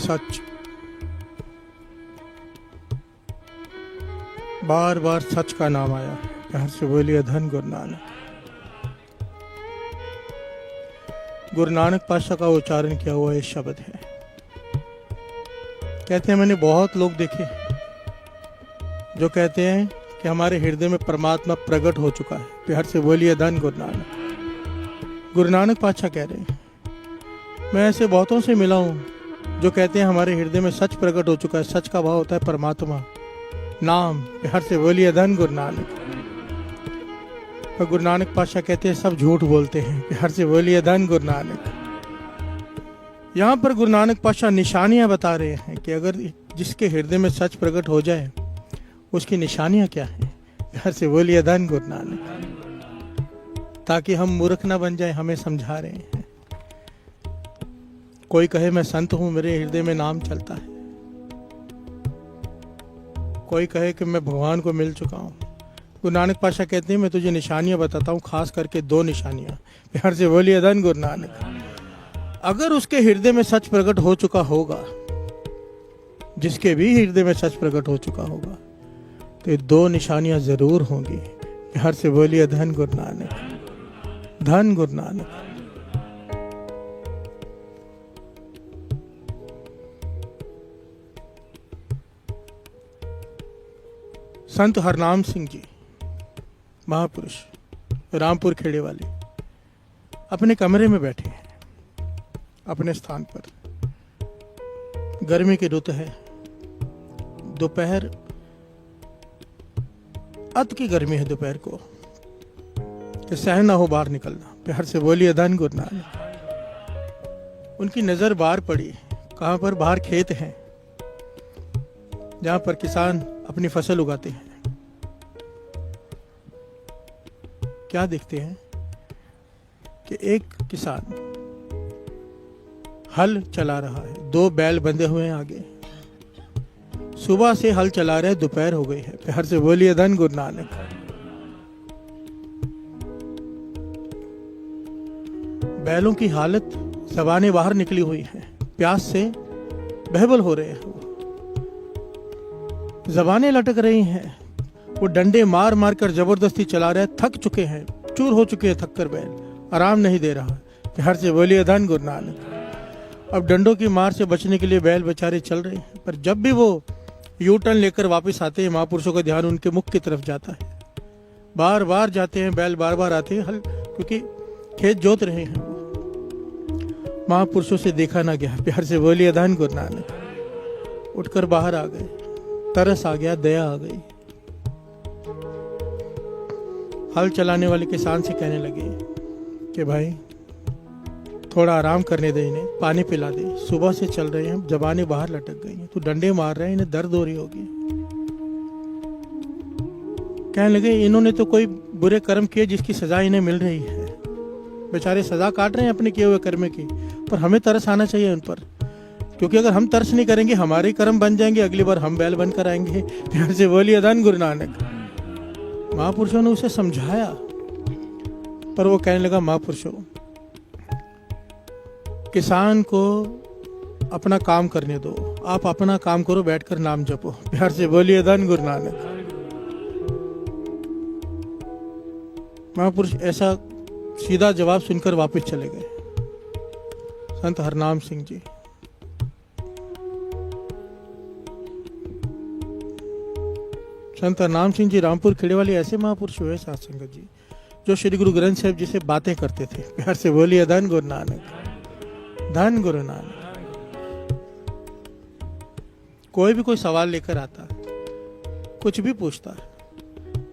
सच। बार बार सच का नाम आया। प्यार से बोलिए धन गुरु नानक। गुरु नानक पातशाह का उच्चारण किया हुआ ये शब्द है। कहते हैं मैंने बहुत लोग देखे जो कहते हैं कि हमारे हृदय में परमात्मा प्रकट हो चुका है। प्यार से बोलिए धन गुरु नानक। गुरु नानक पातशाह कह रहे हैं, मैं ऐसे बहुतों से मिला हूँ जो कहते हैं हमारे हृदय में सच प्रकट हो चुका है। सच का भाव होता है परमात्मा नाम। प्यार से बोलिए धन गुरु नानक। पर गुरु नानक पातशाह कहते हैं सब झूठ बोलते हैं। प्यार से बोलिए धन गुरु नानक। यहाँ पर गुरु नानक पातशाह निशानियां बता रहे हैं कि अगर जिसके हृदय में सच प्रकट हो जाए उसकी निशानियां क्या है। प्यार से बोलिए धन गुरु नानक। ताकि हम मूर्ख ना बन जाए, हमें समझा रहे हैं। कोई कहे मैं संत हूं, मेरे हृदय में नाम चलता है। कोई कहे कि मैं भगवान को मिल चुका हूं। गुरु नानक पातशाह कहते हैं मैं तुझे निशानियां बताता हूं, खास करके 2 निशानियां। प्यार से बोलिए धन गुरु नानक। अगर उसके हृदय में सच प्रकट हो चुका होगा, जिसके भी हृदय में सच प्रकट हो चुका होगा, तो ये 2 निशानियां जरूर होंगी। प्यार से बोलिए धन गुरु नानक। धन गुरु नानक। संत हरनाम सिंह जी महापुरुष, रामपुर खेड़े वाले, अपने कमरे में बैठे हैं अपने स्थान पर। गर्मी की ऋतु है, दोपहर, अति की गर्मी है दोपहर को, कि सहन ना हो बाहर निकलना। प्यार से बोलिए धन गुरु नानक। उनकी नजर बाहर पड़ी। कहां पर? बाहर खेत हैं जहां पर किसान अपनी फसल उगाते हैं। क्या देखते हैं कि एक किसान हल चला रहा है, 2 बैल बंधे हुए हैं आगे। सुबह से हल चला रहे, दोपहर हो गई है। प्यार से बोलिए धन गुरु नानक। बैलों की हालत ज़बानें बाहर निकली हुई है, प्यास से बहबल हो रहे हैं। ज़बानें लटक रही हैं। वो डंडे मार मार कर जबरदस्ती चला रहे, थक चुके हैं, चूर हो चुके हैं, थक कर बैल आराम नहीं दे रहा। प्यार से बोलिए धन गुरु नानक। अब डंडों की मार से बचने के लिए बैल बेचारे चल रहे हैं, पर जब भी वो यू टर्न लेकर वापस आते हैं, महापुरुषों का ध्यान उनके मुख की तरफ जाता है। बार बार जाते हैं बैल, बार बार आते हैं हल, क्योंकि खेत जोत रहे हैं। महापुरुषों से देखा ना गया। प्यार से बोलिए धन गुरु नानक। उठकर बाहर आ गए, तरस आ गया, दया आ गई। हल चलाने वाले किसान से कहने लगे कि भाई थोड़ा आराम करने दे, इन्हें पानी पिला दे, सुबह से चल रहे हैं, जबानें बाहर लटक गई हैं, तो डंडे मार रहे हैं, इन्हें दर्द हो रही होगी। कहने लगे इन्होंने तो कोई बुरे कर्म किए जिसकी सजा इन्हें मिल रही है। बेचारे सजा काट रहे हैं अपने किए हुए कर्म की, पर हमें तरस आना चाहिए उन पर, क्योंकि अगर हम तरस नहीं करेंगे हमारे कर्म बन जाएंगे, अगली बार हम बैल बनकर आएंगे। प्यार से बोलिए धन गुरु नानक। महापुरुषों ने उसे समझाया, पर वो कहने लगा महापुरुषों, किसान को अपना काम करने दो, आप अपना काम करो, बैठकर नाम जपो। प्यार से बोलिए धन गुरु नानक। महापुरुष ऐसा सीधा जवाब सुनकर वापस चले गए। संत हरनाम सिंह जी संत हरनाम सिंह जी रामपुर खेड़े वाले ऐसे महापुरुष हुए साथ संगत जी, जो श्री गुरु ग्रंथ साहिब जी से बातें करते थे। प्यार से बोलिए धन गुरु नानक। धन गुरु नानक। कोई भी कोई सवाल लेकर आता, कुछ भी पूछता,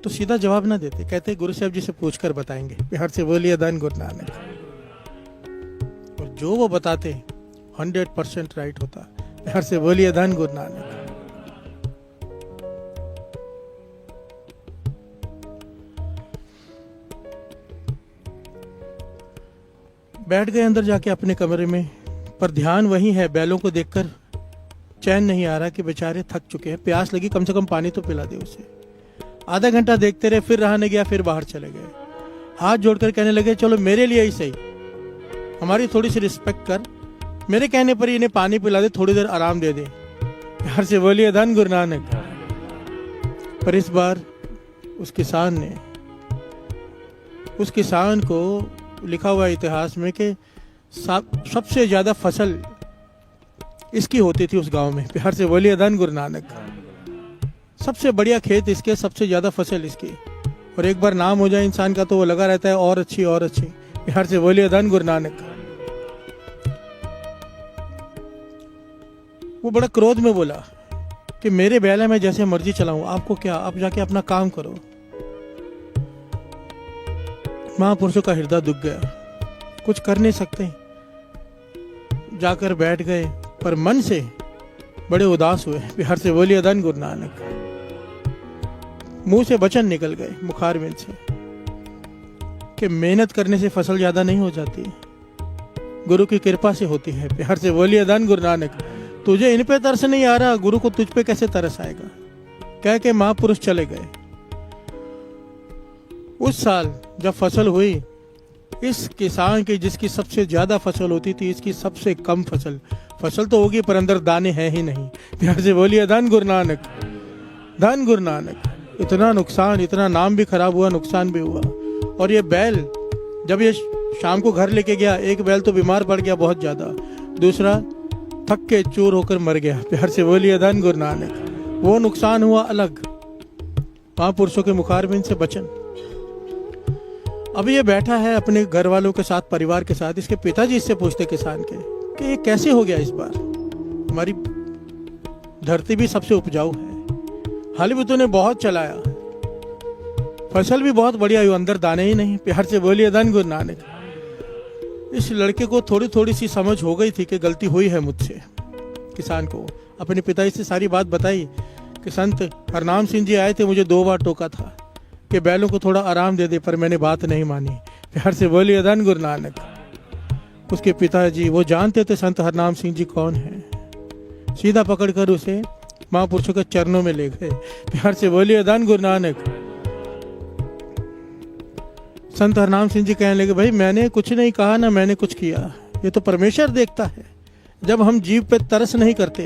तो सीधा जवाब ना देते, कहते गुरु साहिब जी से पूछकर बताएंगे। प्यार से बोलिए धन गुरु नानक। और जो वो बताते 100% राइट होता। प्यार से बोलिए धन गुरु नानक। बैठ गए अंदर जाके अपने कमरे में, पर ध्यान वही है। बैलों को देखकर चैन नहीं आ रहा कि बेचारे थक चुके हैं, प्यास लगी, कम से कम पानी तो पिला दे उसे। आधा घंटा देखते रहे, फिर रहा नहीं गया, फिर बाहर चले गए। हाथ जोड़कर कहने लगे चलो मेरे लिए ही सही, हमारी थोड़ी सी रिस्पेक्ट कर, मेरे कहने पर इन्हें पानी पिला दे, थोड़ी देर आराम दे दे। प्यार से बोलिए धन गुरु नानक। पर इस बार उस किसान को लिखा हुआ इतिहास में कि सबसे ज्यादा फसल इसकी होती थी उस गांव में। प्यार से बोलिए धन गुरु नानक। सबसे बढ़िया खेत इसके, सबसे ज्यादा फसल इसकी। और एक बार नाम हो जाए इंसान का तो वो लगा रहता है और अच्छी और अच्छी। प्यार से बोलिए धन गुरु नानक। वो बड़ा क्रोध में बोला कि मेरे बैल है, मैं जैसे मर्जी चलाऊं, आपको क्या, आप जाके अपना काम करो। महापुरुषों का हृदय दुख गया, कुछ कर नहीं सकते, जाकर बैठ गए, पर मन से बड़े उदास हुए। प्यार से बोलिए धन गुरु नानक। मुंह से वचन निकल गए मुखारबिंद से कि मेहनत करने से फसल ज्यादा नहीं हो जाती, गुरु की कृपा से होती है। प्यार से बोलिए धन गुरु नानक। तुझे इन पे तरस नहीं आ रहा, गुरु को तुझ पे कैसे तरस आएगा, कह के महापुरुष चले गए। उस साल जब फसल हुई, इस किसान की जिसकी सबसे ज्यादा फसल होती थी, इसकी सबसे कम फसल तो होगी पर अंदर दाने हैं ही नहीं। प्यार से बोलिए धन गुरु नानक। धन गुरु नानक। इतना नुकसान, इतना नाम भी खराब हुआ, नुकसान भी हुआ। और ये बैल जब ये शाम को घर लेके गया, एक बैल तो बीमार पड़ गया बहुत ज्यादा, दूसरा थक के चूर होकर मर गया। प्यार से बोलिए धन गुरु नानक। वो नुकसान हुआ अलग, महापुरुषों के मुखारबिंद से वचन। अब ये बैठा है अपने घर वालों के साथ, परिवार के साथ। इसके पिताजी इससे पूछते किसान के कि ये कैसे हो गया इस बार, हमारी धरती भी सबसे उपजाऊ है, हल भी तूने बहुत चलाया, फसल भी बहुत बढ़िया हुई, अंदर दाने ही नहीं। प्यार से बोलिए धन गुरु नानक। इस लड़के को थोड़ी थोड़ी सी समझ हो गई थी कि गलती हुई है मुझसे। किसान को अपने पिताजी से सारी बात बताई कि संत हरनाम सिंह जी आए थे, मुझे 2 बार टोका था कि बैलों को थोड़ा आराम दे दे, पर मैंने बात नहीं मानी। प्यार से बोलिए धन गुरु नानक। उसके पिताजी वो जानते थे संत हरनाम सिंह जी कौन है, सीधा पकड़कर उसे महापुरुषों के चरणों में ले गए। प्यार से बोलिए धन गुरु नानक। संत हरनाम सिंह जी कहने लगे, भाई मैंने कुछ नहीं कहा ना मैंने कुछ किया, ये तो परमेश्वर देखता है जब हम जीव पे तरस नहीं करते।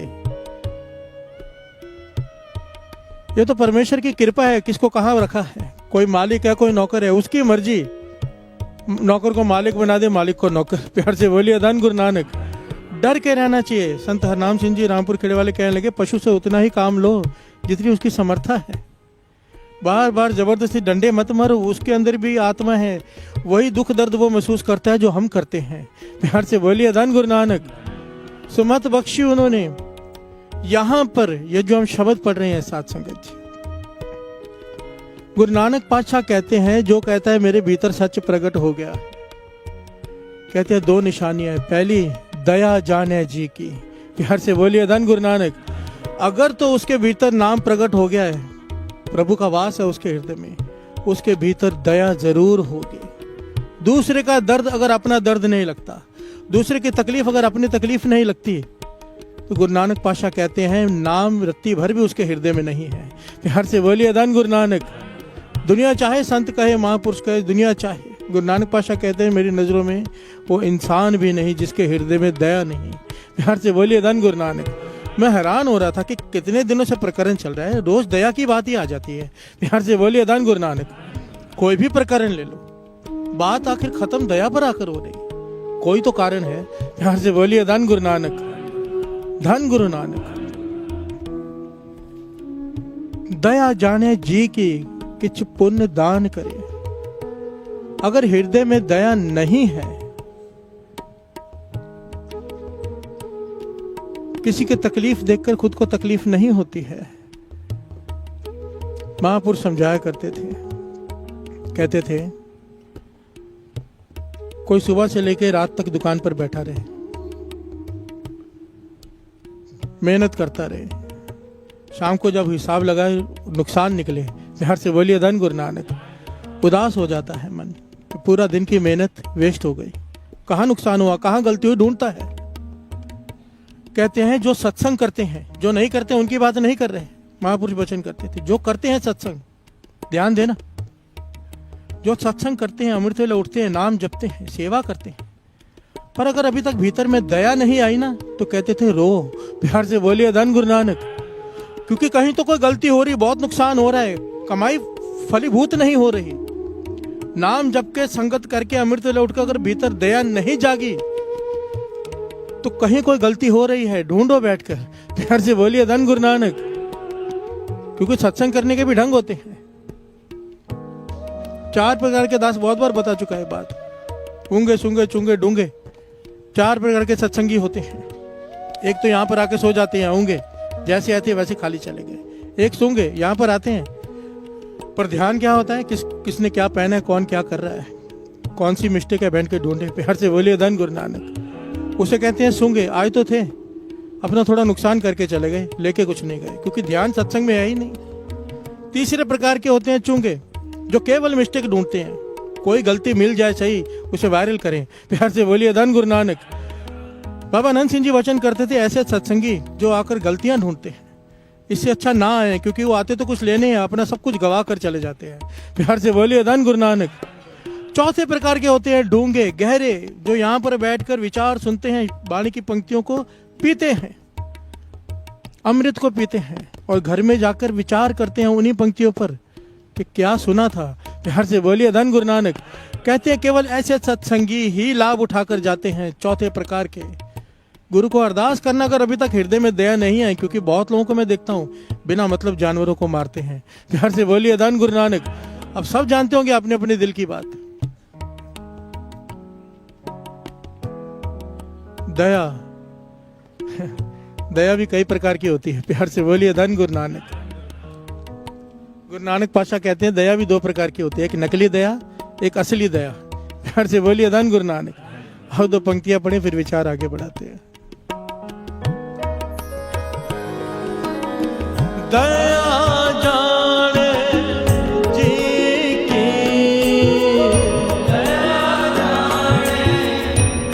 ये तो परमेश्वर की कृपा है, किसको कहाँ रखा है, कोई मालिक है कोई नौकर है, उसकी मर्जी, नौकर को मालिक बना दे, मालिक को नौकर। प्यार से बोलिए धन गुरु नानक। डर के रहना चाहिए। संत हरनाम सिंह जी रामपुर खेड़े वाले कहने लगे, पशु से उतना ही काम लो जितनी उसकी समर्था है, बार बार जबरदस्ती डंडे मत मारो, उसके अंदर भी आत्मा है, वही दुख दर्द वो महसूस करता है जो हम करते हैं। प्यार से बोलिए धन गुरु नानक। सुमत बख्शी उन्होंने यहां पर ये जो हम शब्द पढ़ रहे हैं साथ संगत जी, गुरु नानक पातशाह कहते हैं, जो कहता है मेरे भीतर सच प्रकट हो गया, कहते हैं 2 निशानियां, पहली दया जाने जी की। प्यार से बोलिए धन गुरु नानक। अगर तो उसके भीतर नाम प्रकट हो गया है, प्रभु का वास है उसके हृदय में, उसके भीतर दया जरूर होगी। दूसरे का दर्द अगर अपना दर्द नहीं लगता, दूसरे की तकलीफ अगर अपनी तकलीफ नहीं लगती, तो गुरु नानक पातशाह कहते हैं नाम रत्ती भर भी उसके हृदय में नहीं है। प्यार से बोलिए धन गुरु नानक। दुनिया चाहे संत कहे, महापुरुष कहे, दुनिया चाहे, गुरु नानक पातशाह कहते हैं मेरी नजरों में वो इंसान भी नहीं जिसके हृदय में दया नहीं। प्यार से बोलिए धन गुरु नानक। मैं हैरान हो रहा था कि कितने दिनों से प्रकरण चल रहा है, रोज दया की बात ही आ जाती है। प्यार से बोलिए धन गुरु नानक। कोई भी प्रकरण ले लो, बात आखिर खत्म दया पर आकर हो रही, कोई तो कारण है। प्यार से बोलिए धन गुरु नानक। धन गुरु नानक। दया जाने जी की किछ पुण्य दान करे। अगर हृदय में दया नहीं है, किसी की तकलीफ देखकर खुद को तकलीफ नहीं होती है। महापुरुष समझाया करते थे, कहते थे कोई सुबह से लेकर रात तक दुकान पर बैठा रहे, मेहनत करता रहे, शाम को जब हिसाब लगाए नुकसान निकले, प्यार से बोलिए धन गुरु नानक, उदास हो जाता है मन, पूरा दिन की मेहनत वेस्ट हो गई, कहाँ नुकसान हुआ, कहाँ गलती हुई, ढूंढता है। कहते हैं जो सत्संग करते हैं, जो नहीं करते उनकी बात नहीं कर रहे। महापुरुष वचन करते थे जो करते हैं सत्संग, ध्यान देना, जो सत्संग करते हैं, अमृत वेले उठते हैं, नाम जपते हैं, सेवा करते हैं, पर अगर अभी तक भीतर में दया नहीं आई ना तो कहते थे रो, प्यार से बोलिए धन गुरु नानक। क्योंकि कहीं तो कोई गलती हो रही, बहुत नुकसान हो रहा है, कमाई फलीभूत नहीं हो रही, नाम जप के संगत करके अमृत लौट कर अगर भीतर दया नहीं जागी तो कहीं कोई गलती हो रही है, ढूंढो बैठकर, प्यार से बोलिए धन गुरु नानक। क्योंकि सत्संग करने के भी ढंग होते हैं। 4 प्रकार के दास बहुत बार बता चुका है बात, ऊंगे सूंगे चुंगे डूंगे, 4 प्रकार के सत्संगी होते हैं। एक तो यहाँ पर आके सो जाते हैं ऊंगे, जैसे आते हैं वैसे खाली चले गए। एक सूंगे यहाँ पर आते हैं, पर ध्यान क्या होता है, किसने क्या पहना है, कौन क्या कर रहा है, कौन सी मिस्टेक है, बैठ के ढूंढे, प्यार से बोलिए धन गुरु नानक। उसे कहते हैं सूंगे, आए तो थे, अपना थोड़ा नुकसान करके चले गए, लेके कुछ नहीं गए, क्योंकि ध्यान सत्संग में है ही नहीं। तीसरे प्रकार के होते हैं चूंगे, जो केवल मिस्टेक ढूंढते हैं, कोई गलती मिल जाए सही उसे वायरल करें, प्यार से बोलिए धन गुरु नानक। बाबा आनंद सिंह जी वचन करते थे, ऐसे सत्संगी जो आकर गलतियां ढूंढते हैं, इससे अच्छा ना आए, क्योंकि वो आते तो कुछ लेने हैं, अपना सब कुछ गवा कर चले जाते हैं, प्यार से बोलिए धन गुरु नानक। चौथे प्रकार के होते हैं डूंगे गहरे, जो यहाँ पर बैठकर विचार सुनते हैं, वाणी की पंक्तियों को पीते हैं, अमृत को पीते हैं, और घर में जाकर विचार करते हैं उन्हीं पंक्तियों पर कि क्या सुना था, प्यार से बोलिए धन गुरु नानक। कहते हैं केवल ऐसे सत्संगी ही लाभ उठाकर जाते हैं चौथे प्रकार के। गुरु को अरदास करना अगर अभी तक हृदय में दया नहीं है, क्योंकि बहुत लोगों को मैं देखता हूँ बिना मतलब जानवरों को मारते हैं, प्यार से बोलिए धन गुरु नानक। अब सब जानते होंगे अपने अपने दिल की बात। दया दया भी कई प्रकार की होती है, प्यार से बोलिए धन गुरु नानक। गुरु नानक पातशाह कहते हैं दया भी 2 प्रकार की होती है, एक नकली दया, एक असली दया, प्यार से बोलिए धन गुरु नानक। और 2 पंक्तियां पढ़े फिर विचार आगे बढ़ाते हैं। दया जाने जी की, दया जाने जी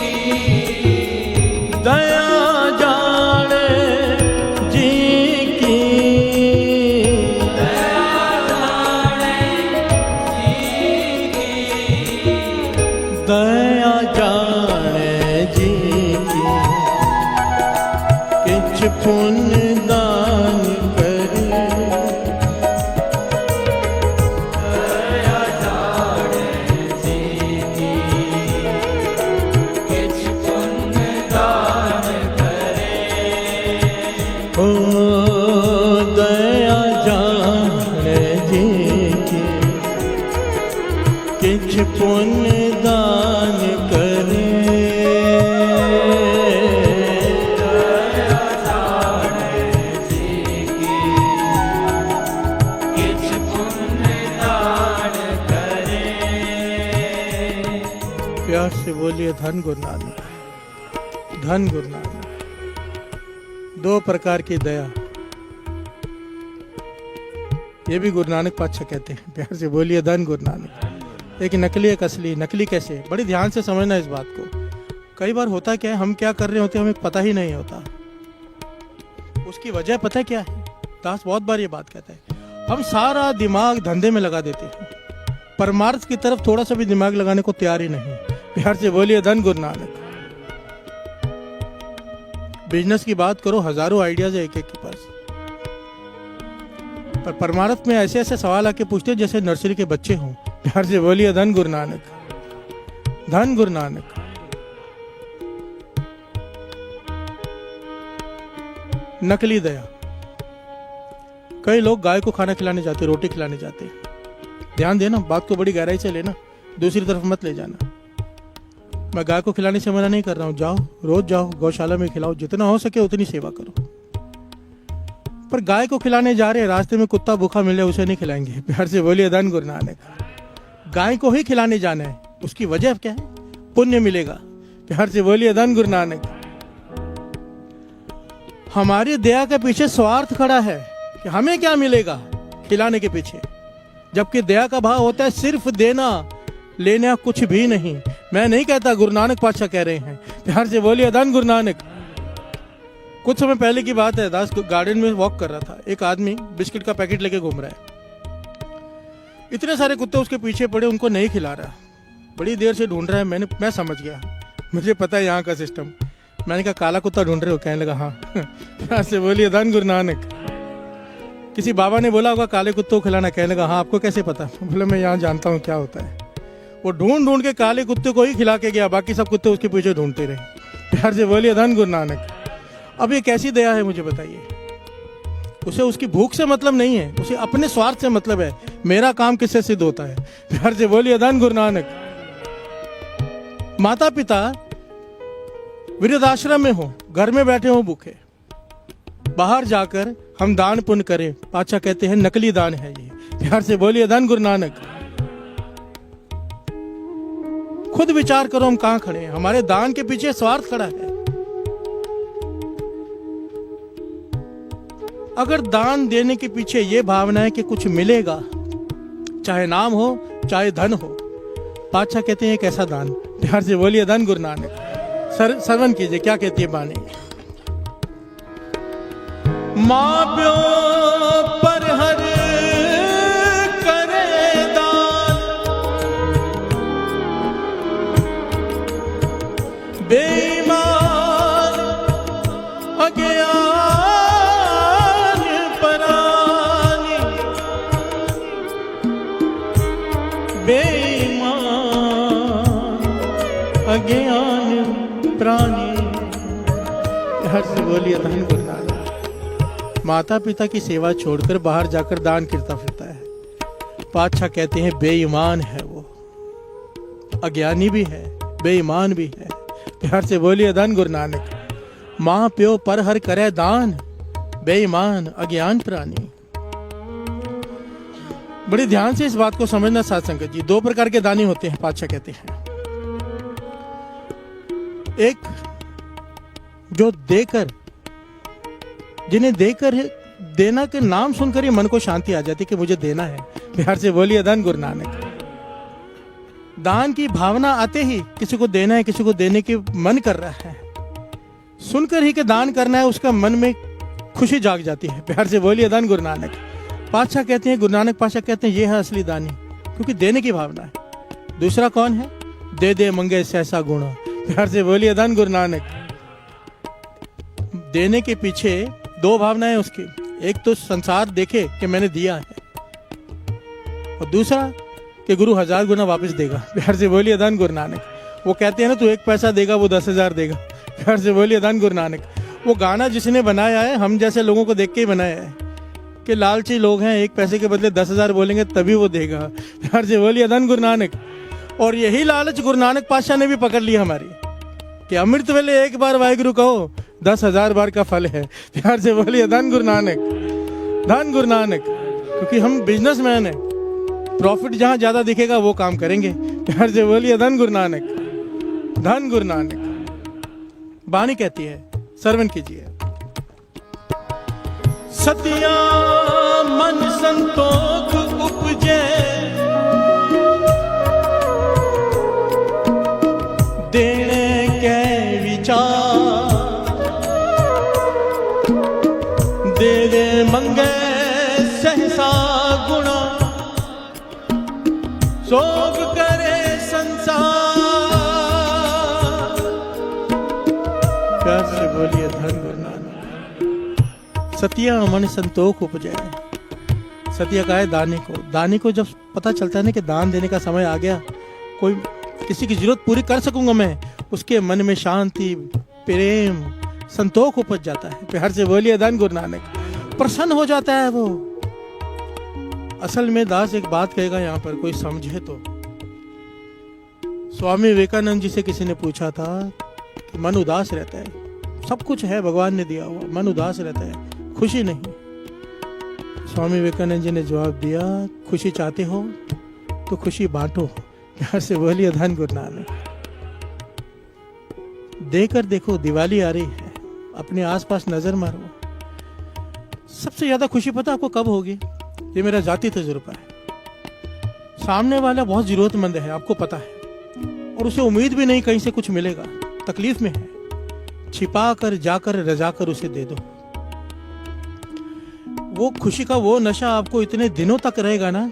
की, दया जाने जी की, दया जाने जी की, दया जाने जी की, किछ पुण्य दान करे, दया जाने जी की, किछ पुण्य दान करे, ओ दया जाने जी की, किछ पुण्य दान करे, प्यार से बोलिए धन गुरु नानक, धन गुरु नानक। 2 प्रकार की दया, ये भी गुरु नानक पातशाह कहते हैं, प्यार से बोलिए धन गुरु नानक। एक नकली एक असली। नकली कैसे, बड़ी ध्यान से समझना इस बात को। कई बार होता क्या है, हम क्या कर रहे होते हैं हमें पता ही नहीं होता, उसकी वजह पता है क्या है। दास बहुत बार ये बात कहता है, हम सारा दिमाग धंधे में लगा देते हैं, परमार्थ की तरफ थोड़ा सा भी दिमाग लगाने को तैयार ही नहीं, प्यार से बोलिए धन गुरु नानक। बिजनेस की बात करो, हजारों आइडियाज है एक एक के पास, पर परमार्थ में ऐसे ऐसे सवाल आके पूछते हैं जैसे नर्सरी के बच्चे हों, प्यार से बोलिए धन गुरु नानक, धन गुरु नानक। नकली दया, कई लोग गाय को खाना खिलाने जाते, रोटी खिलाने जाते, ध्यान देना, बात को बड़ी गहराई से लेना, दूसरी तरफ मत ले जाना। मैं गाय को खिलाने से मना नहीं कर रहा हूँ, जाओ, रोज जाओ, गौशाला में खिलाओ, जितना हो सके उतनी सेवा करो। पर गाय को खिलाने जा रहे, रास्ते में कुत्ता भूखा मिले उसे नहीं खिलाएंगे, प्यार से बोलिए धन गुरु नानक। गाय को ही खिलाने जाना है, उसकी वजह क्या है, पुण्य मिलेगा, प्यार से बोलिए धन गुरु नानक। हमारी दया के पीछे स्वार्थ खड़ा है कि हमें क्या मिलेगा खिलाने के पीछे, जबकि दया का भाव होता है सिर्फ देना, लेना कुछ भी नहीं। मैं नहीं कहता, गुरु नानक पातशाह कह रहे हैं, प्यार से बोलिए धन गुरु नानक। कुछ समय पहले की बात है, दास गार्डन में वॉक कर रहा था, एक आदमी बिस्किट का पैकेट लेके घूम रहा है, इतने सारे कुत्ते उसके पीछे पड़े, उनको नहीं खिला रहा। बड़ी देर से ढूंढ रहा है। मैं समझ गया, मुझे पता है यहाँ का सिस्टम। मैंने कहा काला कुत्ता ढूंढ रहे हो? कहने लगा हाँ। प्यार से बोलिए धन गुरु नानक। किसी बाबा ने बोला होगा काले कुत्तों को खिलाना, कहने लगा हाँ आपको कैसे पता? बोले मैं यहाँ जानता हूँ क्या होता है। वो ढूंढ ढूंढ के काले कुत्ते को ही खिला के गया, बाकी सब कुत्ते उसके पीछे ढूंढते रहे। प्यार से बोलिए धन गुरु नानक। अब ये कैसी दया है मुझे बताइए? उसे उसकी भूख से मतलब नहीं है, उसे अपने स्वार्थ से मतलब है। मेरा काम किससे सिद्ध होता है? प्यार से बोलिए धन गुरु नानक। माता पिता वृद्धाश्रम में हो, घर में बैठे हो भूखे, बाहर जाकर हम दान पुण्य करें, पातशाह कहते हैं नकली दान है ये। प्यार से बोलिए धन गुरु नानक। खुद विचार करो हम कहां खड़े हैं। हमारे दान के पीछे स्वार्थ खड़ा है। अगर दान देने के पीछे ये भावना है कि कुछ मिलेगा, चाहे नाम हो चाहे धन हो, पातशाह कहते हैं कैसा दान? प्यार से बोलिए धन गुरु नानक। श्रवण कीजिए क्या कहती है बानी। मां प्यो पर हर करे दान, बेईमान अज्ञान परानी, बेईमान अज्ञान प्राणी। हर से बोलिए धन गुरु नानक। माता पिता की सेवा छोड़कर बाहर जाकर दान करता फिरता है। पातशाह कहते हैं बेईमान है वो, अज्ञानी भी है, बेईमान भी है। प्यार से बोलिए धन गुरु नानक। मां प्यो पर हर करे दान, बेईमान अज्ञान प्राणी। बड़े ध्यान से इस बात को समझना साध संगत जी। दो प्रकार के दानी होते हैं, पातशाह कहते हैं। एक जो देकर, जिन्हें देकर देना के नाम सुनकर ही मन को शांति आ जाती कि मुझे देना है। प्यार से बोलिए धन गुरु नानक। दान की भावना आते ही किसी को देना है, किसी को देने की मन कर रहा है, सुनकर ही कि दान करना है, उसका मन में खुशी जाग जाती है। प्यार से बोलिए धन गुरु नानक। पातशाह कहते हैं, गुरु नानक पातशाह कहते हैं ये है असली दानी, क्योंकि देने की भावना है। दूसरा कौन है? दे दे मंगे सहसा गुण। प्यार से बोलिए धन गुरु नानक। देने के पीछे दो भावनाएं उसकी, एक तो संसार देखे कि मैंने दिया है, और दूसरा कि गुरु 1000 गुना वापस देगा। प्यार से बोलिए धन गुरु नानक। वो कहते हैं ना, तू 1 पैसा देगा वो 10,000 देगा। प्यार से बोलिए धन गुरु नानक। वो गाना जिसने बनाया है, हम जैसे लोगों को देख के ही बनाया है कि लालची लोग हैं, 1 पैसे के बदले 10,000 बोलेंगे तभी वो देगा। प्यार से बोलिए धन गुरु नानक। और यही लालच गुरु नानक पातशाह ने भी पकड़ लिया हमारी, कि अमृत वेले एक बार वाहिगुरु कहो 10,000 बार का फल है। प्यार से बोलिए धन गुरु नानक, धन गुरु नानक। क्योंकि हम बिजनेसमैन हैं, प्रॉफिट जहां ज्यादा दिखेगा वो काम करेंगे। प्यार से बोलिए धन गुरु नानक, धन गुरु नानक। बानी कहती है, श्रवण कीजिए। सतिया मन संतोख उपजे, देने के विचार, दे दे मंगे सहसा गुणा, सोग करे संसार। प्यार से बोलिए धन गुरु नानक। सतिया मन संतोख उपजे। सतिया का है दानी को। दानी को जब पता चलता है ना कि दान देने का समय आ गया, कोई किसी की जरूरत पूरी कर सकूंगा मैं, उसके मन में शांति, प्रेम, संतोख उपज जाता है। प्यार से बोलिए धन गुरु नानक। प्रसन्न हो जाता है वो। असल में दास एक बात कहेगा यहाँ पर, कोई समझे तो। स्वामी विवेकानंद जी से किसी ने पूछा था कि मन उदास रहता है, सब कुछ है भगवान ने दिया हुआ, मन उदास रहता है, खुशी नहीं। स्वामी विवेकानंद जी ने जवाब दिया, खुशी चाहते हो तो खुशी बांटो। प्यार से बोलिए धन गुरु नानक। देकर देखो, दिवाली आ रही है, अपने आसपास नजर मारो। सबसे ज्यादा खुशी पता आपको कब होगी? ये मेरा जाती तजुर्बा है। सामने वाला बहुत जरूरतमंद है, आपको पता है, और उसे उम्मीद भी नहीं कहीं से कुछ मिलेगा, तकलीफ में है, छिपा कर जाकर रजा कर उसे दे दो। वो खुशी का वो नशा आपको इतने दिनों तक रहेगा ना,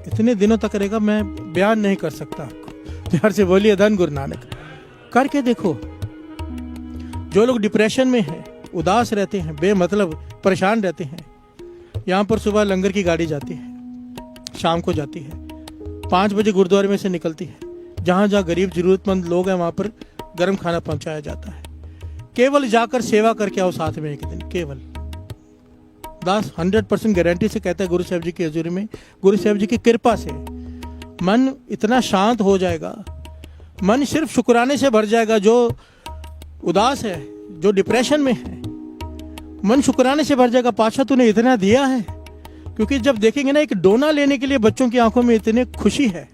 इतने दिनों तक रहेगा, मैं बयान नहीं कर सकता आपको। प्यार से बोलिए धन गुरु नानक। करके देखो। जो लोग डिप्रेशन में हैं, उदास रहते हैं, बेमतलब परेशान रहते हैं, यहाँ पर सुबह लंगर की गाड़ी जाती है, शाम को जाती है, 5 बजे गुरुद्वारे में से निकलती है। जहाँ जहाँ गरीब जरूरतमंद लोग हैं वहाँ पर गर्म खाना पहुँचाया जाता है। केवल जाकर सेवा करके आओ साथ में एक दिन, केवल। दास 100% गारंटी से कहता है गुरु साहब जी की हजूरी में, गुरु साहब जी की कृपा से मन इतना शांत हो जाएगा, मन सिर्फ शुक्राने से भर जाएगा। जो उदास है, जो डिप्रेशन में है, मन शुक्राने से भर जाएगा, पाशा तूने इतना दिया है। क्योंकि जब देखेंगे ना, एक डोना लेने के लिए बच्चों की आंखों में इतनी खुशी है,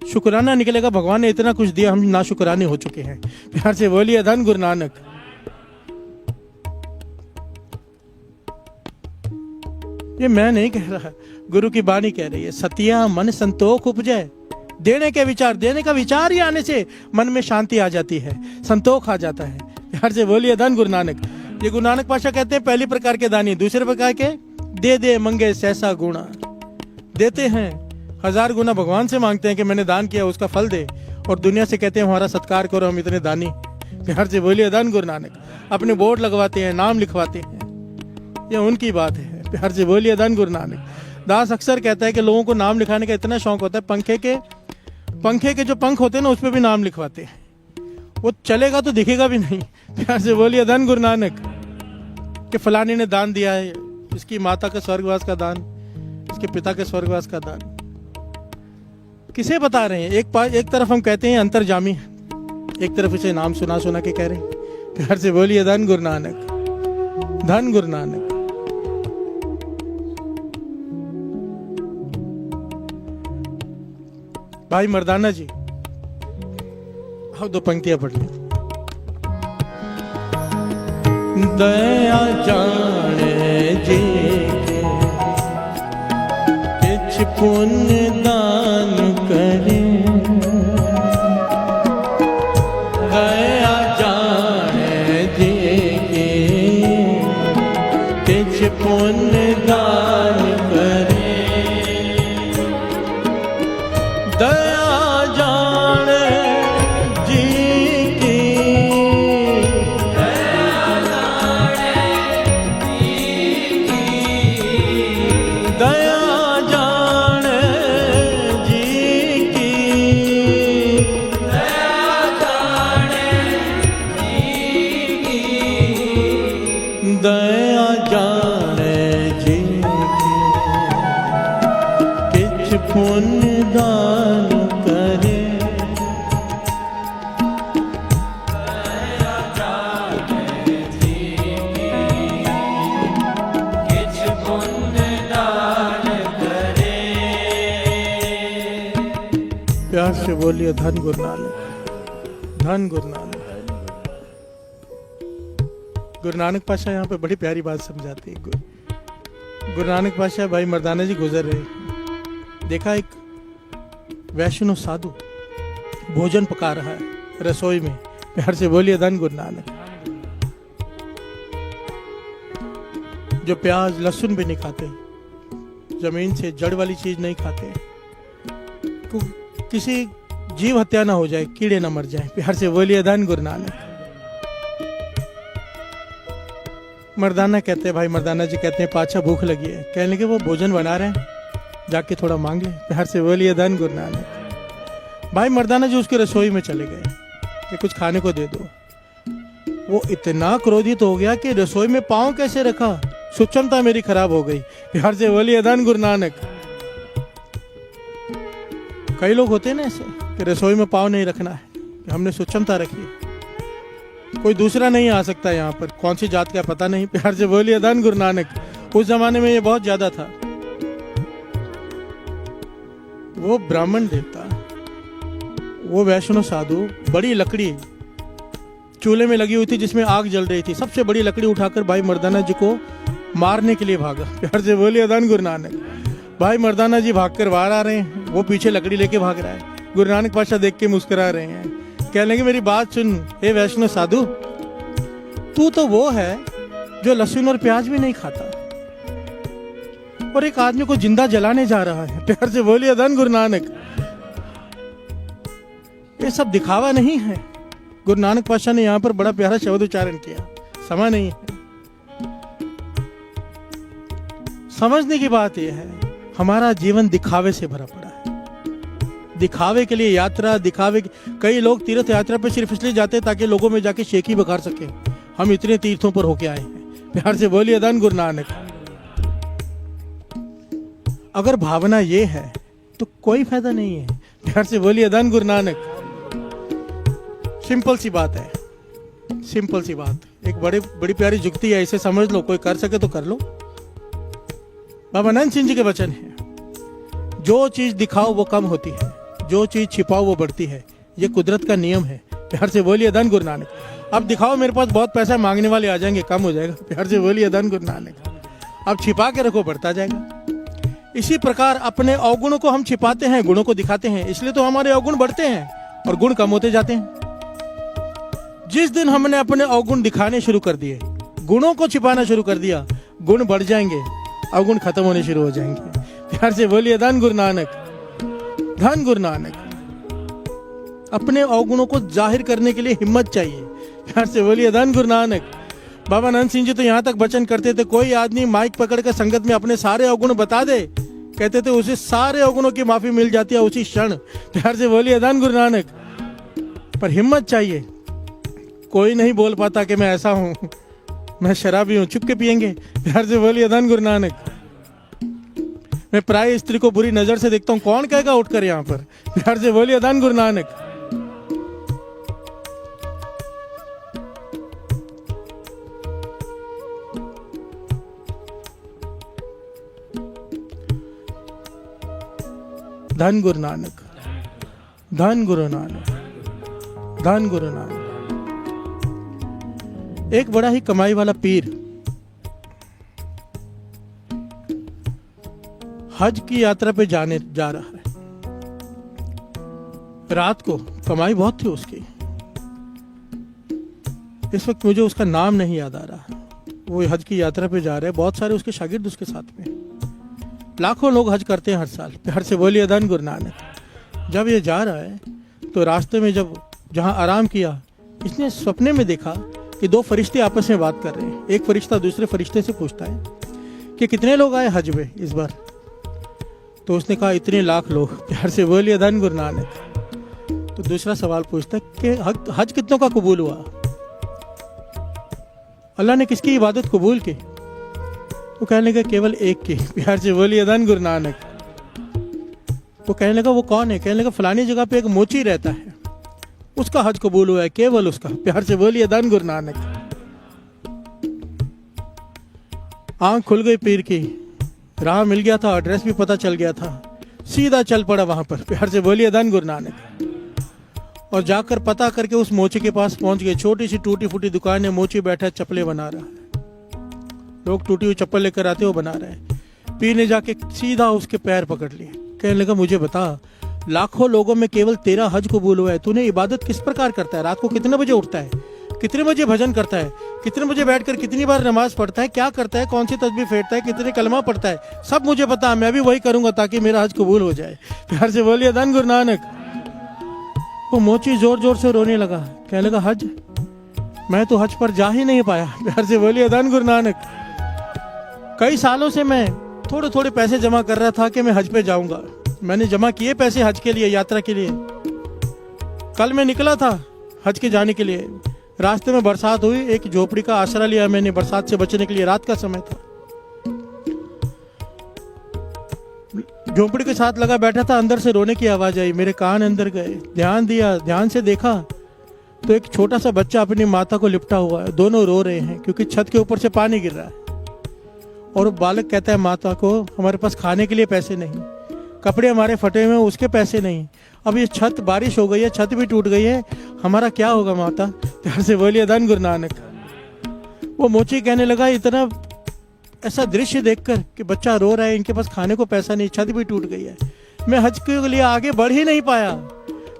शुक्राना निकलेगा, भगवान ने इतना कुछ दिया, हम ना शुक्राने हो चुके हैं। प्यार से बोलिए धन गुरु नानक। ये मैं नहीं कह रहा, गुरु की बानी कह रही है। सतिया मन संतोख उपजै, देने के विचार, देने का विचार ही आने से मन में शांति आ जाती है, संतोख आ जाता है। प्यार से बोलिए धन गुरु नानक। ये गुरु नानक पातशाह कहते हैं पहली प्रकार के दानी, दूसरे प्रकार के दे दे मंगे सहसा गुणा। देते हैं 1000 गुना भगवान से मांगते हैं कि मैंने दान किया उसका फल दे, और दुनिया से कहते हैं हमारा सत्कार करो, हम इतने दानी। प्यार से बोलिए धन गुरु नानक। अपने बोर्ड लगवाते हैं, नाम लिखवाते हैं, ये उनकी बात है। प्यार से बोलिए धन गुरु नानक। दास अक्सर कहता है कि लोगों को नाम लिखाने का इतना शौक होता है, पंखे के जो पंख होते हैं ना, उस पर भी नाम लिखवाते हैं। वो चलेगा तो दिखेगा भी नहीं। प्यार से बोलिए धन गुरु नानक। कि फलाने ने दान दिया है, इसकी माता के स्वर्गवास का दान, इसके पिता के स्वर्गवास का दान। किसे बता रहे हैं? एक तरफ हम कहते हैं अंतर्जामी, एक तरफ इसे नाम सुना के कह रहे हैं। प्यार से बोलिए धन गुरु नानक, धन गुरु नानक। भाई मर्दाना जी, आओ 2 पंक्तियां पढ़ लें। दया जाने जी किछ पुण्य दान करे, दया जाने जी किछ पुण्य दान करे, दया जाने जी की, दया जाने जी की, दया जाने जी की, दया जाने जी की किछ पुण्य दान करे, दया जाने जी की किछ पुण्य दान करे। प्यार से बोलिए धन गुरु नानक, धन गुरु नानक। गुरु नानक पातशाह यहाँ पे बड़ी प्यारी बात समझाते हैं। गुरु नानक पातशाह भाई मर्दाना जी गुजर रहे, देखा एक वैष्णव साधु भोजन पका रहा है रसोई में। प्यार से बोलिए धन गुरु नानक। जो प्याज लहसुन भी नहीं खाते, जमीन से जड़ वाली चीज नहीं खाते, किसी जीव हत्या ना हो जाए, कीड़े ना मर जाए। प्यार से बोलिए धन गुरु नानक। मर्दाना कहते हैं, भाई मर्दाना जी कहते हैं पाछा भूख लगी है, कहने लगे वो भोजन बना रहे हैं, जाके थोड़ा मांग ले। प्यार से बोलिए धन गुरु नानक। भाई मर्दाना जी उसकी रसोई में चले गए कि कुछ खाने को दे दो। वो इतना क्रोधित हो गया कि रसोई में पाँव कैसे रखा, सूक्ष्मता मेरी खराब हो गई। प्यार से बोलिए धन गुरु नानक। कई लोग होते हैं ना ऐसे कि रसोई में पाँव नहीं रखना है, हमने सूक्ष्मता रखी, कोई दूसरा नहीं आ सकता यहाँ पर, कौन सी जात का पता नहीं। प्यार से बोलिए धन गुरु नानक। उस जमाने में ये बहुत ज्यादा था। वो ब्राह्मण देवता, वो वैष्णव साधु, बड़ी लकड़ी चूल्हे में लगी हुई थी जिसमें आग जल रही थी, सबसे बड़ी लकड़ी उठाकर भाई मर्दाना जी को मारने के लिए भागा। प्यार से बोलिए धन गुरु नानक। भाई मर्दाना जी भागकर बाहर आ रहे हैं, वो पीछे लकड़ी लेके भाग रहा है। गुरु नानक पातशाह देख के मुस्कुरा रहे हैं, कहने लगे मेरी बात सुन हे वैष्णव साधु, तू तो वो है जो लहसुन और प्याज भी नहीं खाता और एक आदमी को जिंदा जलाने जा रहा है। प्यार से बोलिए धन गुरु नानक। ये सब दिखावा नहीं है। गुरु नानक पातशाह ने यहाँ पर बड़ा प्यारा शब्द उच्चारण किया, समय नहीं है। समझने की बात यह है, हमारा जीवन दिखावे से भरा पड़ा है। दिखावे के लिए यात्रा, दिखावे कई लोग तीर्थ यात्रा पे सिर्फ इसलिए जाते हैं ताकि लोगों में जाके शेखी बखार सके, हम इतने तीर्थों पर होके आए हैं। प्यार से बोलिए धन गुरु नानक। अगर भावना ये है तो कोई फायदा नहीं है। प्यार से बोलिए धन गुरु नानक। सिंपल सी बात है, सिंपल सी बात, एक बड़ी प्यारी जुक्ति है, इसे समझ लो, कोई कर सके तो कर लो। बाबा नंद सिंह जी के वचन है, जो चीज दिखाओ वो कम होती है, जो चीज छिपाओ वो बढ़ती है। ये कुदरत का नियम है। प्यार से बोलिए धन गुरु नानक। अब दिखाओ मेरे पास बहुत पैसा, मांगने वाले आ जाएंगे, कम हो जाएगा। प्यार से बोलिए धन गुरु नानक। अब छिपा के रखो, बढ़ता जाएगा। इसी प्रकार अपने अवगुणों को हम छिपाते हैं, गुणों को दिखाते हैं, इसलिए तो हमारे अवगुण बढ़ते हैं और गुण कम होते जाते हैं। जिस दिन हमने अपने अवगुण दिखाने शुरू कर दिए, गुणों को छिपाना शुरू कर दिया, गुण बढ़ जाएंगे, अवगुण खत्म होने शुरू हो जाएंगे। प्यार से बोलिए धन गुरु नानक, धन गुरु नानक। अपने अवगुणों को जाहिर करने के लिए हिम्मत चाहिए। प्यार से बोलिए धन गुरु नानक। बाबा नंद सिंह जी तो यहाँ तक वचन करते थे, कोई आदमी माइक पकड़ कर संगत में अपने सारे अवगुण बता दे, कहते थे उसे सारे अवगुणों की माफी मिल जाती है उसी क्षण। प्यार से बोलिए धन गुरु नानक। पर हिम्मत चाहिए। कोई नहीं बोल पाता कि मैं ऐसा हूं, मैं शराबी हूं, चुप के पिएंगे। प्यार से बोलिए धन गुरु नानक। मैं प्राय स्त्री को बुरी नजर से देखता हूं, कौन कहेगा उठकर यहां पर। प्यार से बोलिए धन गुरु नानक। धन गुरु नानक, धन गुरु नानक, धन गुरु नानक। एक बड़ा ही कमाई वाला पीर हज की यात्रा पे जा रहा है। रात को कमाई बहुत थी उसकी, इस वक्त मुझे उसका नाम नहीं याद आ रहा। वो हज की यात्रा पे जा रहे हैं, बहुत सारे उसके शागिर्द उसके साथ में, लाखों लोग हज करते हैं हर साल। प्यार से बोलिए धन गुरु नानक। जब ये जा रहा है तो रास्ते में जब जहां आराम किया, इसने सपने में देखा कि दो फरिश्ते आपस में बात कर रहे हैं। एक फरिश्ता दूसरे फरिश्ते से पूछता है कि कितने लोग आए हज में इस बार। तो उसने कहा इतने लाख लोग। प्यार से बोलिए धन गुरु नानक। तो दूसरा सवाल पूछता है कि हज कितनों का कबूल हुआ, अल्लाह ने किसकी इबादत कबूल की। वो कहने लगा केवल एक की। प्यार से बोलिए धन गुरु नानक। वो कहने लगा वो कौन है। कहने लगा फलानी जगह पे एक मोची रहता है, उसका हज कबूल हुआ है, केवल उसका। प्यार से बोलिए धन गुरु नानक। आंख खुल गई पीर की, राह मिल गया था, एड्रेस भी पता चल गया था, सीधा चल पड़ा वहां पर। प्यार से बोलिए धन गुरु नानक। और जाकर पता करके उस मोची के पास पहुंच गए। छोटी सी टूटी फूटी दुकान है, मोची बैठा चप्पलें बना रहा है, लोग टूटी हुई चप्पल लेकर आते हो बना रहे हैं। पीर ने जाके सीधा उसके पैर पकड़ लिए, कहने लगा मुझे बता, लाखों लोगों में केवल तेरा हज कबूल हुआ है, तूने इबादत किस प्रकार करता है, रात को कितने बजे उठता है, कितने बजे भजन करता है, कितने बजे बैठकर कितनी बार नमाज पढ़ता है, क्या करता है, कौन सी तस्बीह फेरता है, कितने कलमा पढ़ता है, सब मुझे पता, मैं भी वही करूंगा ताकि मेरा हज कबूल हो जाए। प्यार से बोलिए धन गुरु नानक। वो मोची जोर जोर से रोने लगा, कहने लगा हज, मैं तो हज पर जा ही नहीं पाया। प्यार से बोलिए धन गुरु नानक। कई सालों से मैं थोड़े थोड़े पैसे जमा कर रहा था कि मैं हज पे जाऊंगा। मैंने जमा किए पैसे हज के लिए, यात्रा के लिए। कल मैं निकला था हज के जाने के लिए, रास्ते में बरसात हुई, एक झोपड़ी का आसरा लिया मैंने बरसात से बचने के लिए, रात का समय था। झोपड़ी के साथ लगा बैठा था, अंदर से रोने की आवाज आई, मेरे कान अंदर गए, ध्यान दिया, ध्यान से देखा तो एक छोटा सा बच्चा अपनी माता को लिपटा हुआ है, दोनों रो रहे हैं क्योंकि छत के ऊपर से पानी गिर रहा है। और वो बालक कहता है माता को, हमारे पास खाने के लिए पैसे नहीं, कपड़े हमारे फटे हुए, उसके पैसे नहीं, अब ये छत, बारिश हो गई है, छत भी टूट गई है, हमारा क्या होगा माता। प्यार से बोलिए धन गुरु नानक। वो मोची कहने लगा, इतना ऐसा दृश्य देखकर कि बच्चा रो रहा है, इनके पास खाने को पैसा नहीं, छत भी टूट गई है, मैं हज के लिए आगे बढ़ ही नहीं पाया।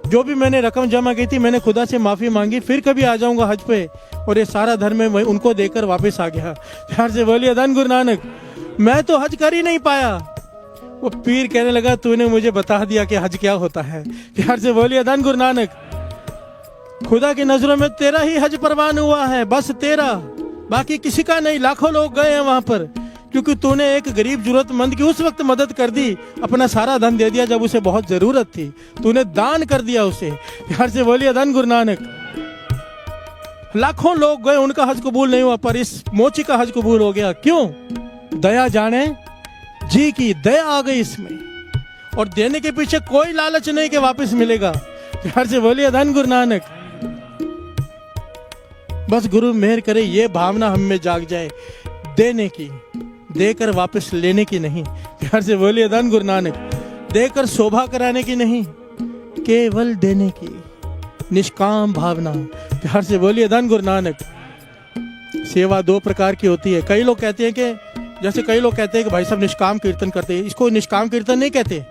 जो भी मैंने रकम जमा की थी मैंने खुदा से माफी मांगी, फिर कभी आ जाऊंगा हज पे, और ये सारा धर्म मैं उनको देकर वापस आ गया। प्यार से बोलिए धन गुरु नानक। मैं तो हज कर ही नहीं पाया। वो पीर कहने लगा, तूने मुझे बता दिया कि हज क्या होता है। प्यार से बोलिए धन गुरु नानक। खुदा की नजरों में तेरा ही हज परवान हुआ है, बस तेरा, बाकी किसी का नहीं। लाखों लोग गए हैं वहां पर, क्योंकि तूने एक गरीब जरूरतमंद की उस वक्त मदद कर दी, अपना सारा धन दे दिया जब उसे बहुत जरूरत थी, तूने दान कर दिया उसे। प्यार से बोलिए धन गुरु नानक। लाखों लोग गए, उनका हज कबूल नहीं हुआ, पर इस मोची का हज कबूल हो गया। क्यों? दया जाने जी की, दया आ गई इसमें, और देने के पीछे कोई लालच नहीं कि वापस मिलेगा। प्यार से बोलिए धन गुरु नानक। बस गुरु मेहर करे ये भावना हम में जाग जाए, देने की, देकर वापस लेने की नहीं। प्यार से बोलिए धन गुरु नानक। देकर शोभा कराने की नहीं, केवल देने की निष्काम भावना। प्यार से बोलिए धन गुरु नानक। सेवा दो प्रकार की होती है। कई लोग कहते हैं कि, जैसे कई लोग कहते हैं कि भाई साहब निष्काम कीर्तन करते हैं, इसको निष्काम कीर्तन नहीं कहते।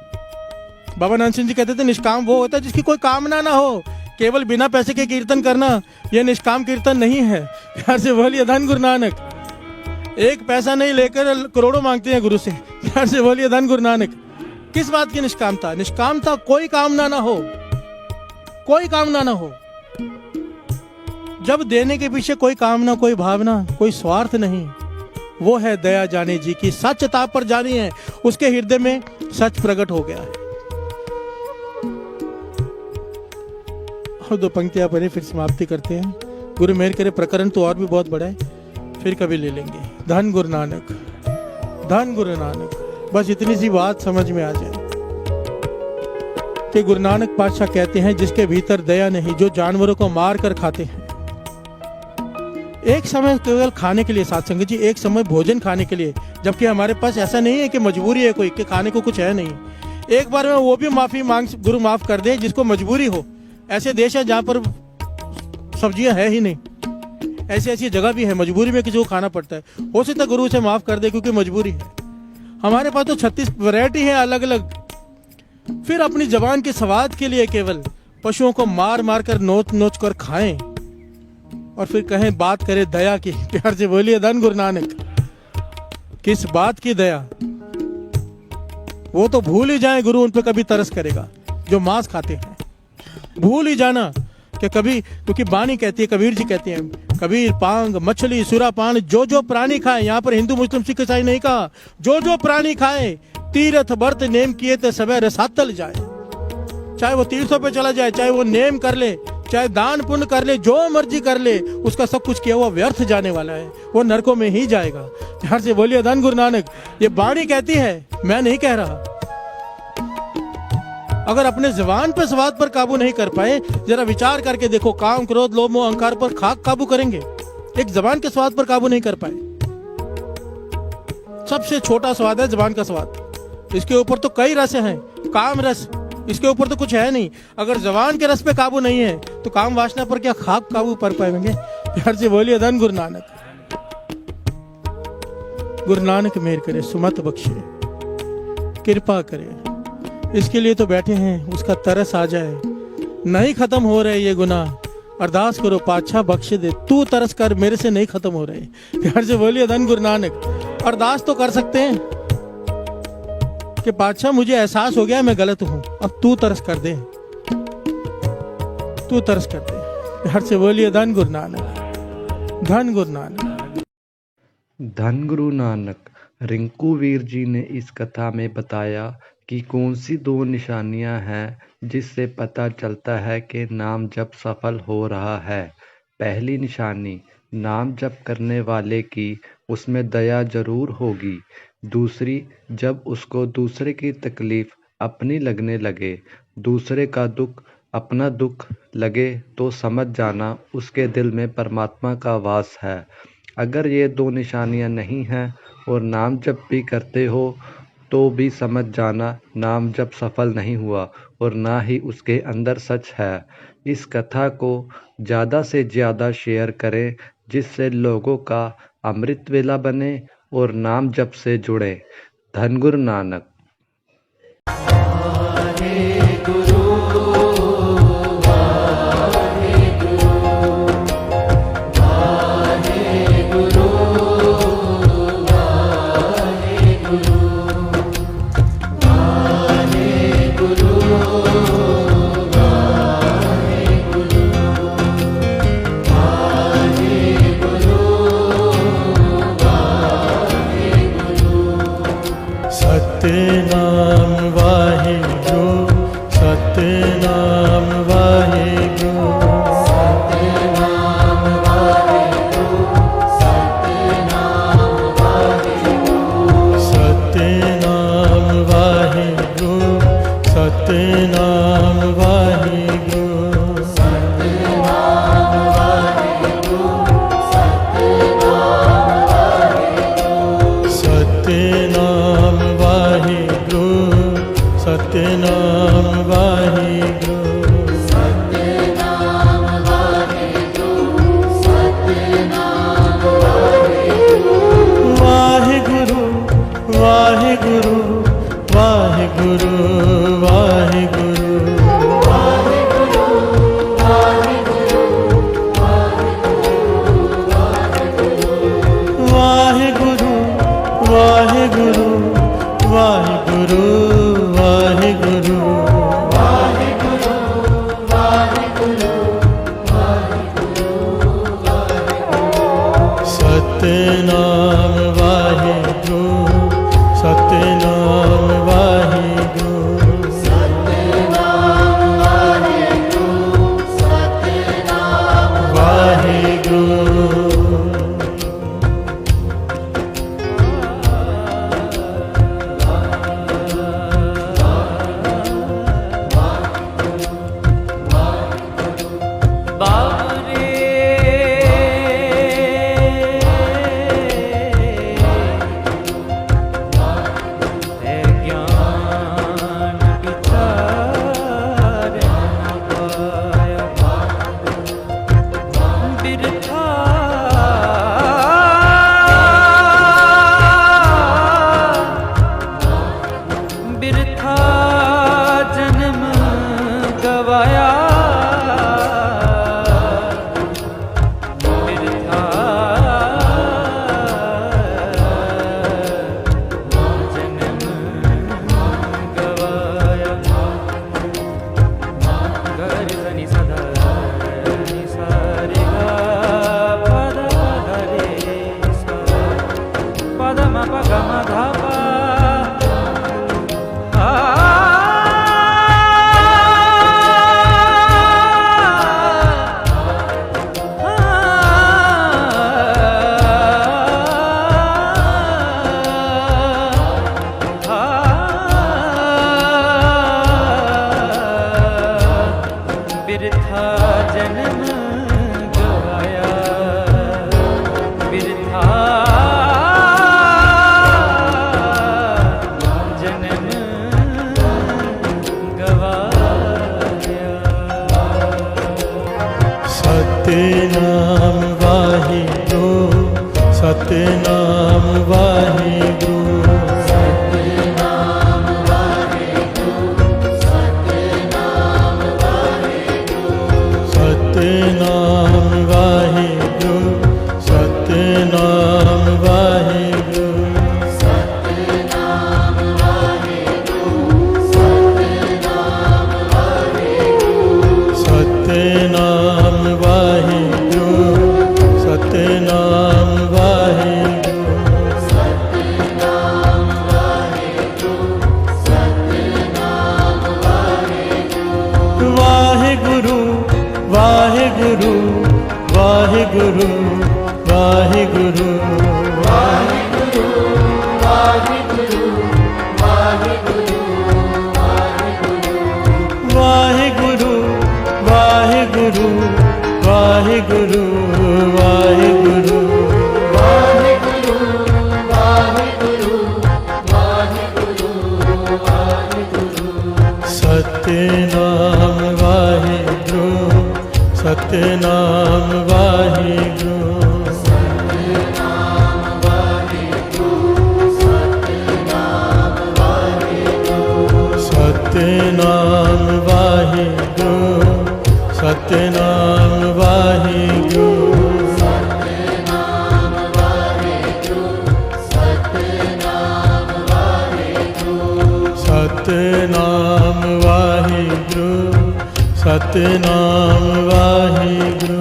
बाबा नानक सिंह जी कहते थे निष्काम वो होता है जिसकी कोई कामना ना हो, केवल बिना पैसे के कीर्तन करना, यह निष्काम कीर्तन नहीं है। प्यार से बोलिए धन गुरु नानक। एक पैसा नहीं लेकर करोड़ों मांगते हैं गुरु से। प्यार से बोलिए धन गुरु नानक। किस बात की निष्कामता? निष्कामता कोई कामना ना हो, कोई कामना ना हो। जब देने के पीछे कोई कामना, कोई भावना, कोई स्वार्थ नहीं, वो है दया जाने जी की। सच ताप पर जानी है, उसके हृदय में सच प्रकट हो गया है। और दो पंक्तियां पढ़े फिर समाप्ति करते हैं। गुरु मेहर करे, प्रकरण तो और भी बहुत बड़ा है, फिर कभी ले लेंगे। धन गुरु नानक, धन गुरु नानक। बस इतनी सी बात समझ में आ जाए कि गुरु नानक पातशाह कहते हैं जिसके भीतर दया नहीं, जो जानवरों को मार कर खाते हैं। एक समय केवल खाने के लिए साथ संगत जी, एक समय भोजन खाने के लिए, जबकि हमारे पास ऐसा नहीं है कि मजबूरी है कोई कि खाने को कुछ है नहीं। एक बार में वो भी माफी मांग, गुरु माफ कर दे जिसको मजबूरी हो। ऐसे देश है जहाँ पर सब्जियां है ही नहीं, ऐसी ऐसी जगह भी है मजबूरी में किसी को खाना पड़ता है। हो सकता है गुरु उसे माफ कर दे क्योंकि मजबूरी है। हमारे पास तो 36 वैरायटी है अलग अलग। फिर अपनी जबान के स्वाद के लिए केवल पशुओं को मार मार कर नोच नोच कर खाएं और फिर कहें बात करें दया की। प्यार से बोलिए धन गुरु नानक। किस बात की दया? वो तो भूल ही जाए गुरु उन पर कभी तरस करेगा जो मांस खाते हैं। भूल ही जाना कि कभी, क्योंकि बानी कहती है, कबीर जी कहते हैं, कबीर पांग मछली सुरा पान जो जो प्राणी खाए। यहाँ पर हिंदू मुस्लिम सिख ईसाई नहीं कहा, जो जो प्राणी खाए तीर्थ व्रत नेम किए तो सबे रसातल जाए। चाहे वो तीर्थों पे चला जाए, चाहे वो नेम कर ले, चाहे दान पुण्य कर ले, जो मर्जी कर ले, उसका सब कुछ किया हुआ व्यर्थ जाने वाला है, वो नरकों में ही जाएगा। ध्यान से बोलिए धन गुरु नानक। ये वाणी कहती है, मैं नहीं कह रहा। अगर अपने जबान पर स्वाद पर काबू नहीं कर पाए, जरा विचार करके देखो, काम क्रोध लोभ मोह अहंकार पर खाक काबू करेंगे, एक जबान के स्वाद पर काबू नहीं कर पाए। सबसे छोटा स्वाद है जबान का स्वाद, इसके ऊपर तो कई रस हैं, काम रस, इसके ऊपर तो कुछ है नहीं। अगर जबान के रस पे काबू नहीं है तो काम वासना पर क्या खाक काबू कर पाएंगे? प्यार से बोलिए धन गुरु नानक। गुरु नानक मेहर करे, सुमत बख्शे, कृपा करे। इसके लिए तो बैठे हैं, उसका तरस आ जाए। नहीं खत्म हो रहे ये गुनाह, अरदास करो पातशाह बख्श दे, तू तरस कर, मेरे से नहीं खत्म हो रहे। प्यार से बोलिए धन गुरु नानक। अरदास तो कर सकते हैं कि पातशाह मुझे एहसास हो गया मैं गलत हूं, अब तू तरस कर दे, तू तरस कर दे। प्यार से बोलिए धन गुरु नानक, धन गुरु नानक। धन गुरु नानक। रिंकू वीर जी ने इस कथा में बताया कि कौन सी दो निशानियां हैं जिससे पता चलता है कि नाम जप सफल हो रहा है। पहली निशानी, नाम जप करने वाले की उसमें दया जरूर होगी। दूसरी, जब उसको दूसरे की तकलीफ अपनी लगने लगे, दूसरे का दुख अपना दुख लगे, तो समझ जाना उसके दिल में परमात्मा का वास है। अगर ये दो निशानियां नहीं हैं और नाम जप भी करते हो तो भी समझ जाना नाम जप सफल नहीं हुआ और ना ही उसके अंदर सच है। इस कथा को ज़्यादा से ज़्यादा शेयर करें जिससे लोगों का अमृत वेला बने और नाम जप से जुड़े। धन गुरु नानक। बिरथा बिरथा जन्म गवाया बिरथा जन्म गवाया गरि धनि सदा नि सा रे गा पद रे सा पद म प ग म ध प बिरथा जन्म गवाया बिरथा जन्म गवाया। सतनाम वाहिगुरु सतनाम वाहिगुरु सतनाम वाहिगुरु सतनाम वाहिगुरु सतनाम वाहिगुरु सतनाम वाहिगुरु वाहिगुरु वाहिगुरु वाहिगुरु वाहिगुरु वाहिगुरु वाहिगुरु वाहिगुरु वाहिगुरु वाहिगुरु वाहिगुरु सतनाम वाहिगुरु सतनाम वाहिगुरु सतनाम वाहिगुरु सतनाम वाहिगुरु सतनाम वाहिगुरु सतनाम वाहिगुरु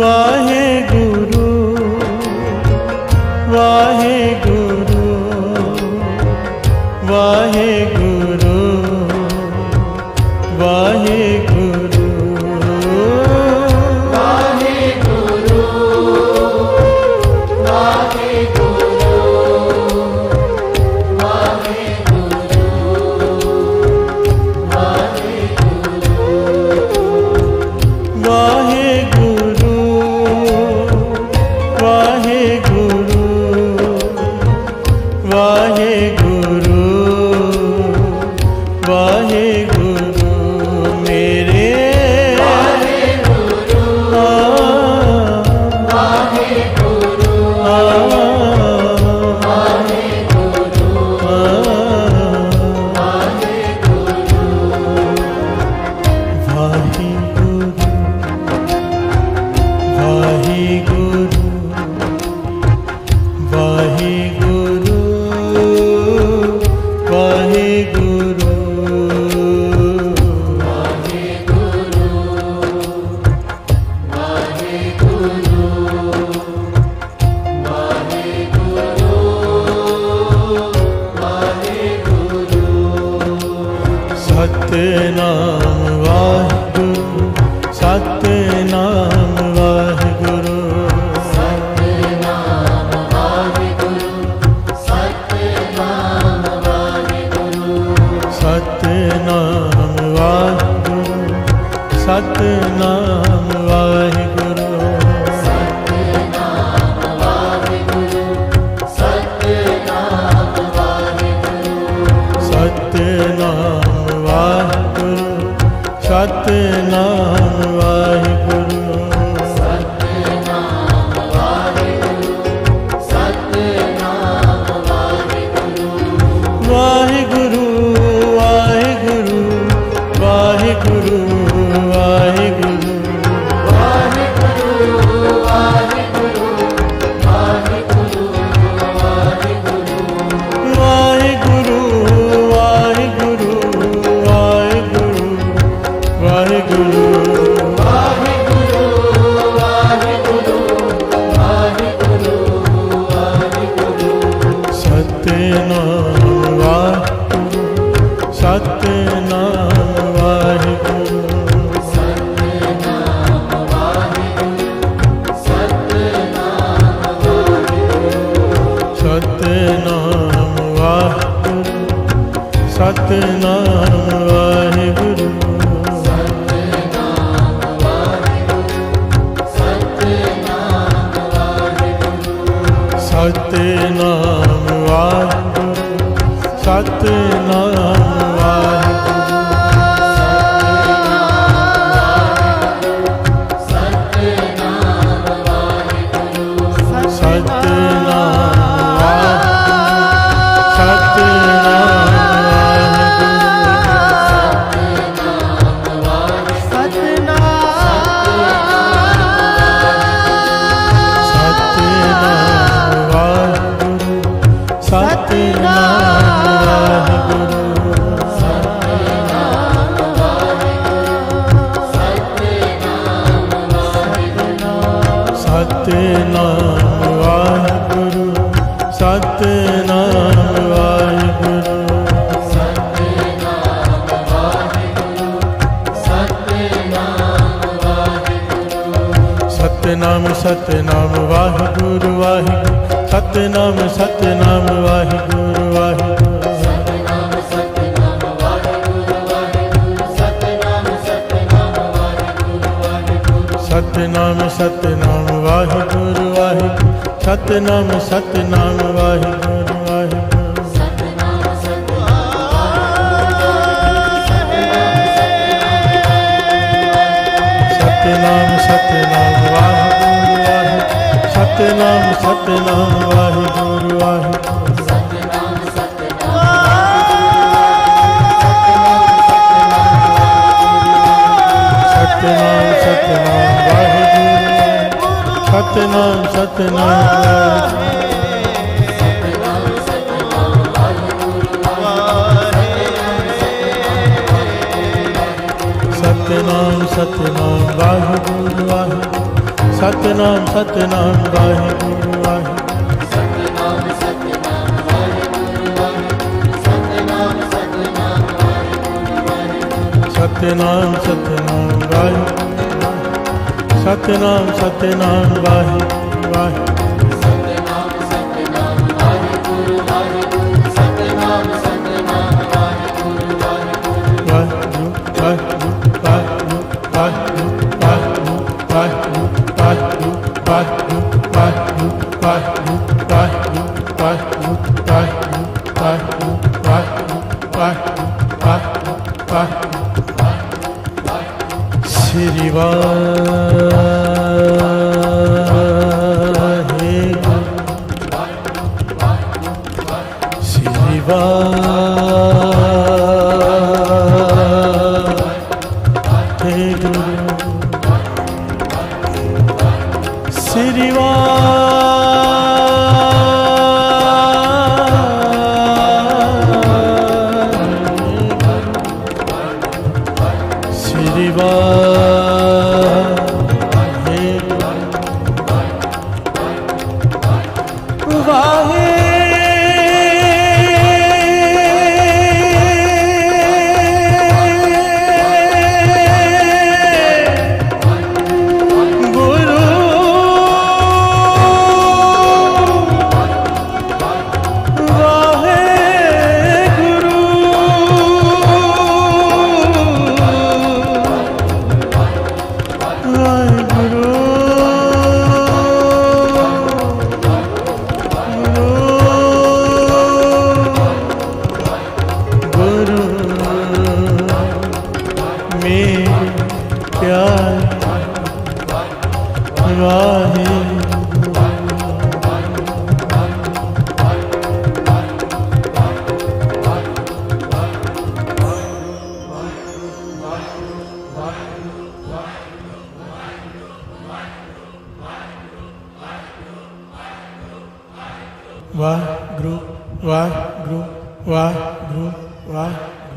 वाहिगुरु वाहिगुरु वाहिगुरु वाहिगुरु सतनाम वाहिगुरु सतनाम सतनाम वाहिगुरु सतनाम वाहिगुरु सतनाम वाहिगुरु सतनाम वाहिगुरु सतनाम सतनाम वाहिगुरु वाहिगुरु सतनाम सतनाम वाहिगुरु वाहिगुरु सतनाम सतनाम वाहिगुरु वाहिगुरु सतनाम सतनाम वाहिगुरु वाहिगुरु सतनाम सतनाम वाहिगुरु वाहिगुरु सतनाम सतनाम वाहिगुरु वाहिगुरु सतनाम सतनाम वाहिगुरु सतनाम सतनाम सतनाम सतनाम वाहिगुरु वाहिगुरु सतनाम सतनाम वाहिगुरु वाहिगुरु सतनाम सतनाम वाहिगुरु वाहिगुरु सतनाम सतनाम वाहिगुरु सतनाम सतनाम वाहिगुरु सतनाम सतनाम वाहिगुरु वाहिगुरु सतनाम सतनाम वाहिगुरु वाहिगुरु सतनाम सतनाम वाहिगुरु वाहिगुरु श्री वाहिगुरु श्री वाहिगुरु श्री वाहिगुरु वाहिगुरु वाहिगुरु वाहिगुरु वाहिगुरु वाहिगुरु वाहिगुरु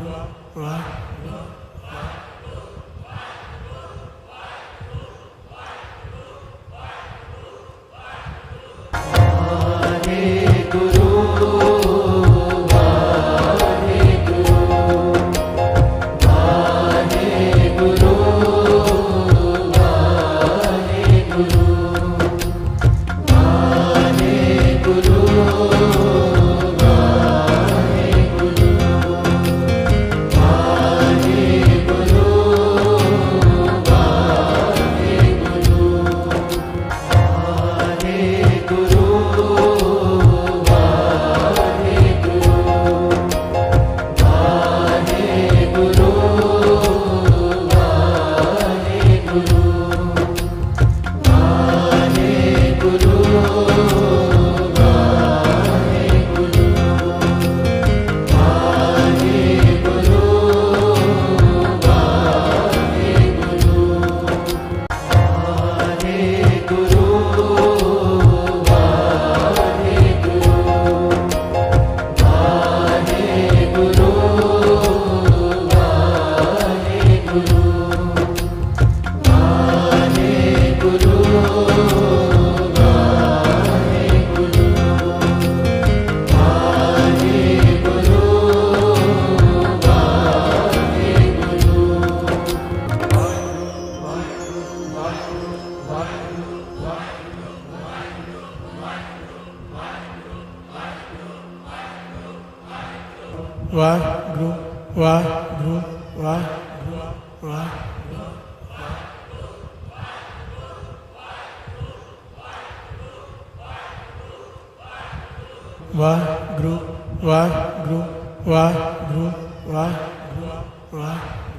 वाहिगुरु वाहिगुरु वाहिगुरु वाहिगुरु वाहिगुरु वाहिगुरु वाहिगुरु वाहिगुरु वाहिगुरु